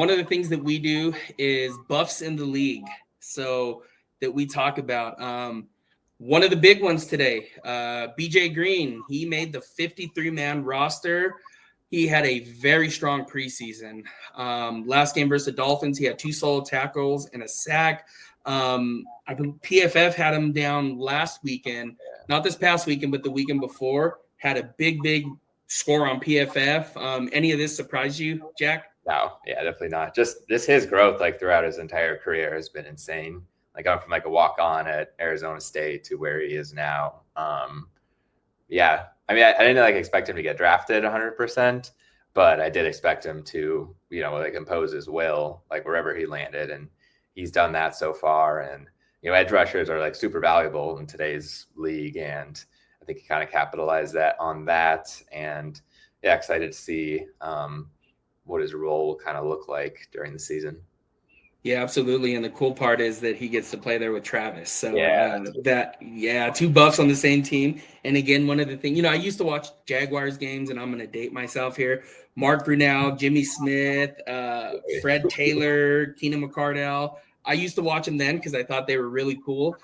One of the things that we do is buffs in the league. So that we talk about. One of the big ones today, BJ Green, he made the 53-man roster. He had a very strong preseason. Last game versus the Dolphins, he had 2 solo tackles and a sack. I believe PFF had him down last weekend, not this past weekend, but the weekend before. Had a big score on PFF. Any of this surprise you, Jack? No, yeah, definitely not. Just his growth like throughout his entire career has been insane. Like going from like a walk-on at Arizona State to where he is now. Yeah, I mean, I didn't like expect him to get drafted 100%, but I did expect him to, like impose his will, like wherever he landed, and he's done that so far. And edge rushers are like super valuable in today's league, and I think he kind of capitalized on that. And yeah, excited to see what his role will kind of look like during the season. Yeah, absolutely. And the cool part is that he gets to play there with Travis. So yeah, 2 Buffs on the same team. And again, one of the things, I used to watch Jaguars games, and I'm going to date myself here. Mark Brunell, Jimmy Smith, Fred Taylor, Keenan McCardell. I used to watch them then because I thought they were really cool.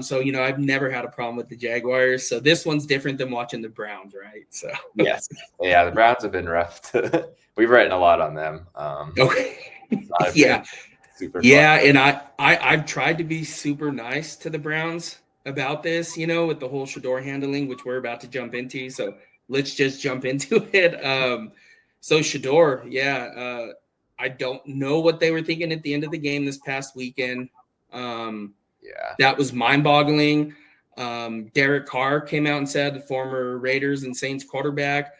So I've never had a problem with the Jaguars. So this one's different than watching the Browns, right? So yes, yeah, the Browns have been rough. We've written a lot on them. Okay. Yeah. Super fun. And I've tried to be super nice to the Browns about this, with the whole Shedeur handling, which we're about to jump into. So let's just jump into it. So Shedeur, I don't know what they were thinking at the end of the game this past weekend. That was mind-boggling. Derek Carr came out and said, the former Raiders and Saints quarterback,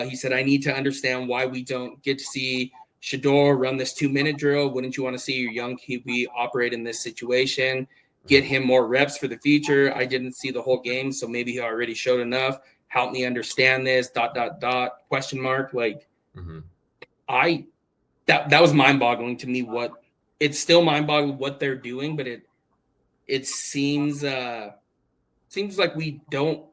he said, I need to understand why we don't get to see Shedeur run this 2-minute drill. Wouldn't you want to see your young QB operate in this situation? Get him more reps for the future. I didn't see the whole game, so maybe he already showed enough. Help me understand this, ... question mark. Like, that was mind-boggling to me. It's still mind-boggling what they're doing, but it seems like we don't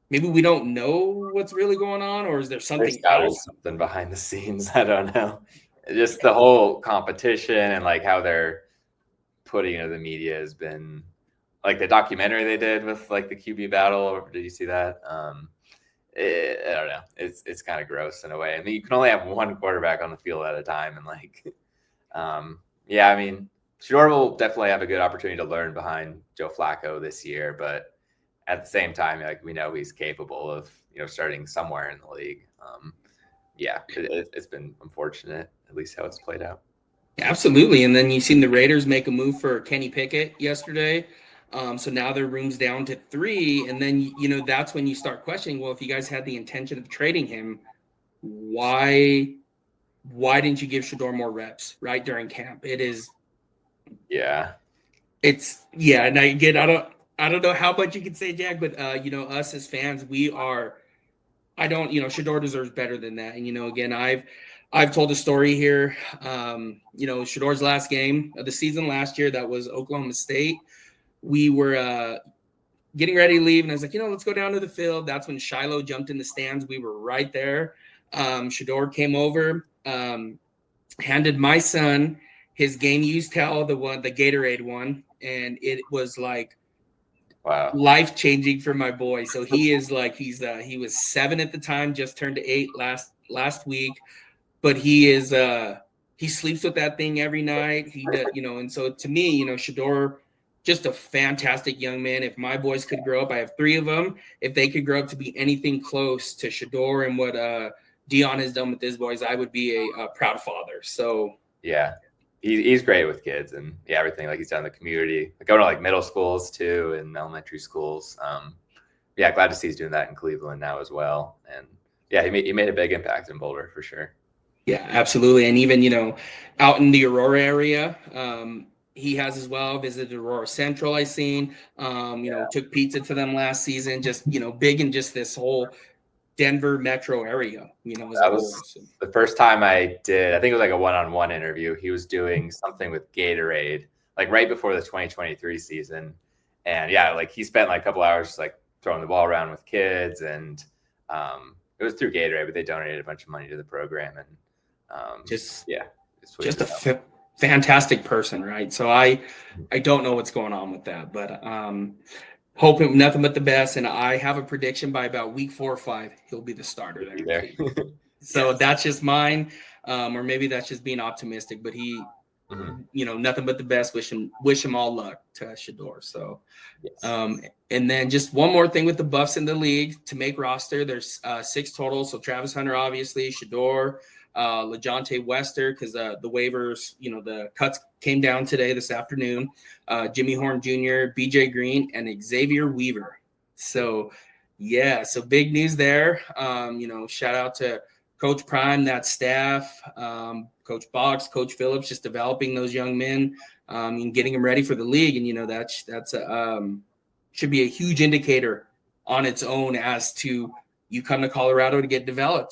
know what's really going on, or is there something else? Something behind the scenes. I don't know. Just the whole competition and like how they're putting the media has been like the documentary they did with like the QB battle. Did you see that? I don't know. It's kind of gross in a way. I mean, you can only have one quarterback on the field at a time, and like, I mean, Shedeur will definitely have a good opportunity to learn behind Joe Flacco this year, but at the same time, like we know he's capable of starting somewhere in the league. It's been unfortunate, at least how it's played out. Absolutely. And then you've seen the Raiders make a move for Kenny Pickett yesterday. So now their room's down to 3. And then, that's when you start questioning, well, if you guys had the intention of trading him, why didn't you give Shedeur more reps right during camp? It is. Yeah. It's and I don't know how much you can say, Jack, but us as fans, Shedeur deserves better than that. And again, I've told a story here. Shedeur's last game of the season last year, that was Oklahoma State. We were getting ready to leave, and I was like, let's go down to the field. That's when Shiloh jumped in the stands. We were right there. Shedeur came over, handed my son his game used towel, the Gatorade one, and it was like, wow, life-changing for my boy. So he is like, he was 7 at the time, just turned 8 last week, but he sleeps with that thing every night. And so to me, Shedeur, just a fantastic young man. If my boys could grow up, I have 3 of them. If they could grow up to be anything close to Shedeur and what Dion has done with his boys, I would be a proud father. So yeah. He's great with kids and everything like he's done in the community, like going to like middle schools too and elementary schools. Glad to see he's doing that in Cleveland now as well. And he made a big impact in Boulder for sure. Yeah, absolutely. And even, out in the Aurora area, he has as well. Visited Aurora Central, I seen. Took pizza to them last season. Just, big in just this whole Denver metro area, that was the first time I did. I think it was like a one-on-one interview. He was doing something with Gatorade, like right before the 2023 season. And like he spent like a couple hours just like throwing the ball around with kids. And it was through Gatorade, but they donated a bunch of money to the program. And switch just it a up. fantastic person, right? So I don't know what's going on with that, but hoping nothing but the best. And I have a prediction by about week 4 or 5, he'll be the starter He'll there be in there. Cleveland. So that's just mine, or maybe that's just being optimistic. But he, Mhm. nothing but the best. Wish him all luck to Shedeur. So. Yes. And then just one more thing with the buffs in the league to make roster. There's 6 total. So Travis Hunter, obviously, Shedeur, LeJohntay Wester, because the waivers, the cuts came down this afternoon. Jimmy Horn Jr., BJ Green, and Xavier Weaver. So, yeah, so big news there. Shout out to Coach Prime, that staff, Coach Box, Coach Phillips, just developing those young men and getting them ready for the league. And, that's should be a huge indicator on its own as to you come to Colorado to get developed